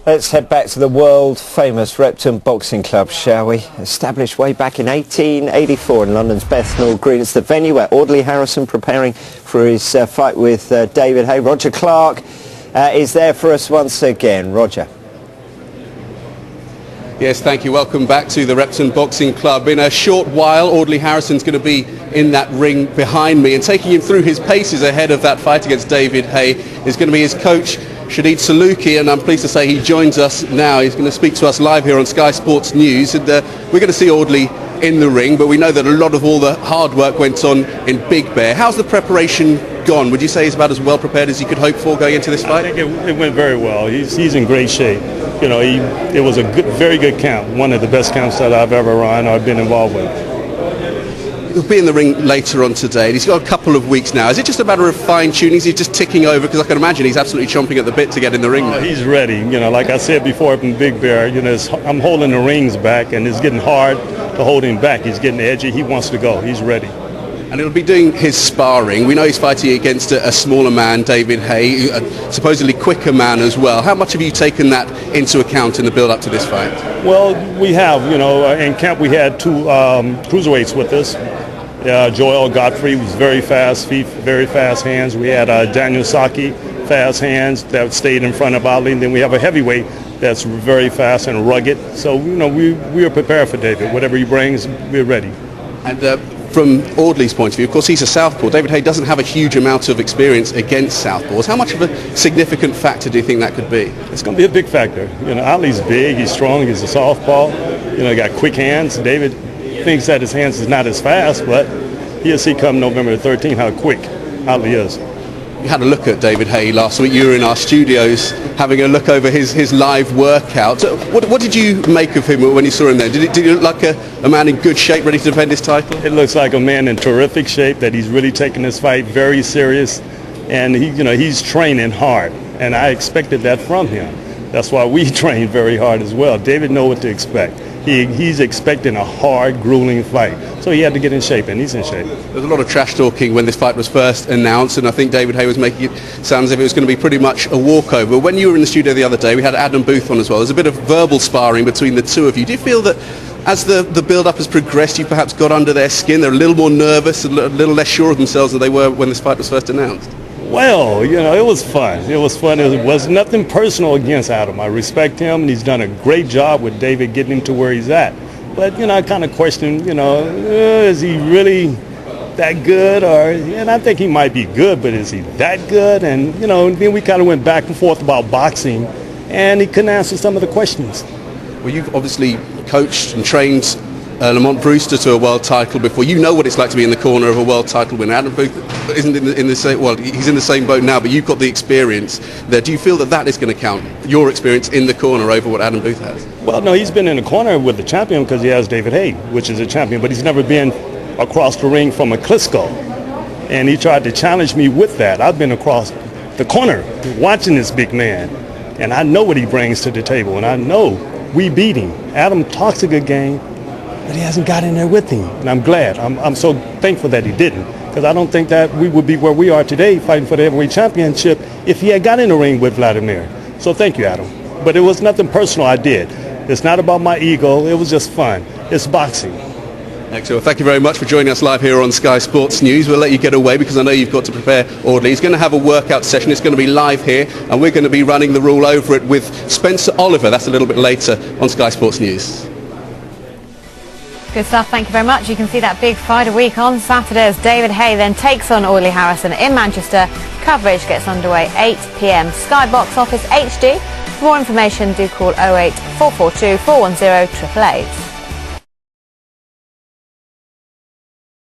Let's head back to the world-famous Repton Boxing Club, shall we? Established way back in 1884 in London's Bethnal Green. It's the venue where Audley Harrison, preparing for his fight with David Haye. Roger Clark is there for us once again. Roger. Yes, thank you. Welcome back to the Repton Boxing Club. In a short while, Audley Harrison's going to be in that ring behind me, and taking him through his paces ahead of that fight against David Haye is going to be his coach, Shadeed Suluki, and I'm pleased to say he joins us now. He's going to speak to us live here on Sky Sports News, and we're going to see Audley in the ring, but we know that a lot of all the hard work went on in Big Bear. How's the preparation gone? Would you say he's about as well prepared as you could hope for going into this fight? I think it went very well. He's in great shape. You know, it was a very good camp, one of the best camps that I've ever run or been involved with. He'll be in the ring later on today. He's got a couple of weeks now. Is it just a matter of fine-tuning? Is he just ticking over? Because I can imagine he's absolutely chomping at the bit to get in the ring now. He's ready. You know, like I said before up in Big Bear, you know, I'm holding the rings back, and it's getting hard to hold him back. He's getting edgy. He wants to go. He's ready. And he'll be doing his sparring. We know he's fighting against a smaller man, David Haye, a supposedly quicker man as well. How much have you taken that into account in the build-up to this fight? Well, we have. You know, in camp we had two cruiserweights with us. Joel Godfrey was very fast feet, very fast hands. We had Daniel Saki, fast hands that stayed in front of Audley. And then we have a heavyweight that's very fast and rugged. So, you know, we are prepared for David. Whatever he brings, we're ready. And from Audley's point of view, of course, he's a southpaw. David Haye doesn't have a huge amount of experience against southpaws. How much of a significant factor do you think that could be? It's going to be a big factor. You know, Audley's big, he's strong, he's a southpaw. You know, he got quick hands. David thinks that his hands is not as fast, but he'll see come November the 13th how quick Audley is. You had a look at David Haye last week. You were in our studios having a look over his live workout. What did you make of him when you saw him there? Did he look like a man in good shape, ready to defend his title? It looks like a man in terrific shape, that he's really taking this fight very serious, and he's training hard, and I expected that from him. That's why we train very hard as well. David knows what to expect. He's expecting a hard, grueling fight. So he had to get in shape, and he's in shape. There was a lot of trash talking when this fight was first announced, and I think David Haye was making it sound as if it was going to be pretty much a walkover. When you were in the studio the other day, we had Adam Booth on as well. There's a bit of verbal sparring between the two of you. Do you feel that as the build-up has progressed, you perhaps got under their skin? They're a little more nervous, a little less sure of themselves than they were when this fight was first announced? Well, you know, it was fun. It was fun. It was nothing personal against Adam. I respect him, and he's done a great job with David getting him to where he's at. But, you know, I kind of question, you know, is he really that good? And I think he might be good, but is he that good? And, you know, then we kind of went back and forth about boxing, and he couldn't answer some of the questions. Well, you've obviously coached and trained Lamont Brewster to a world title before. You know what it's like to be in the corner of a world title winner. Adam Booth isn't in the same, well, he's in the same boat now, but you've got the experience there. Do you feel that is going to count, your experience in the corner over what Adam Booth has? Well, no, he's been in the corner with the champion because he has David Haye, which is a champion, but he's never been across the ring from a Klitschko. And he tried to challenge me with that. I've been across the corner watching this big man, and I know what he brings to the table, and I know we beat him. Adam talks a good game, but he hasn't got in there with him, and I'm glad. I'm so thankful that he didn't, because I don't think that we would be where we are today fighting for the heavyweight championship if he had got in the ring with Vladimir. So thank you, Adam. But it was nothing personal I did. It's not about my ego. It was just fun. It's boxing. Excellent. Well, thank you very much for joining us live here on Sky Sports News. We'll let you get away because I know you've got to prepare Audley. He's going to have a workout session. It's going to be live here, and we're going to be running the rule over it with Spencer Oliver. That's a little bit later on Sky Sports News. Good stuff, thank you very much. You can see that big fight a week on Saturday as David Haye then takes on Audley Harrison in Manchester. Coverage gets underway 8 p.m. Sky Box Office HD. For more information, do call 08 442 410 888.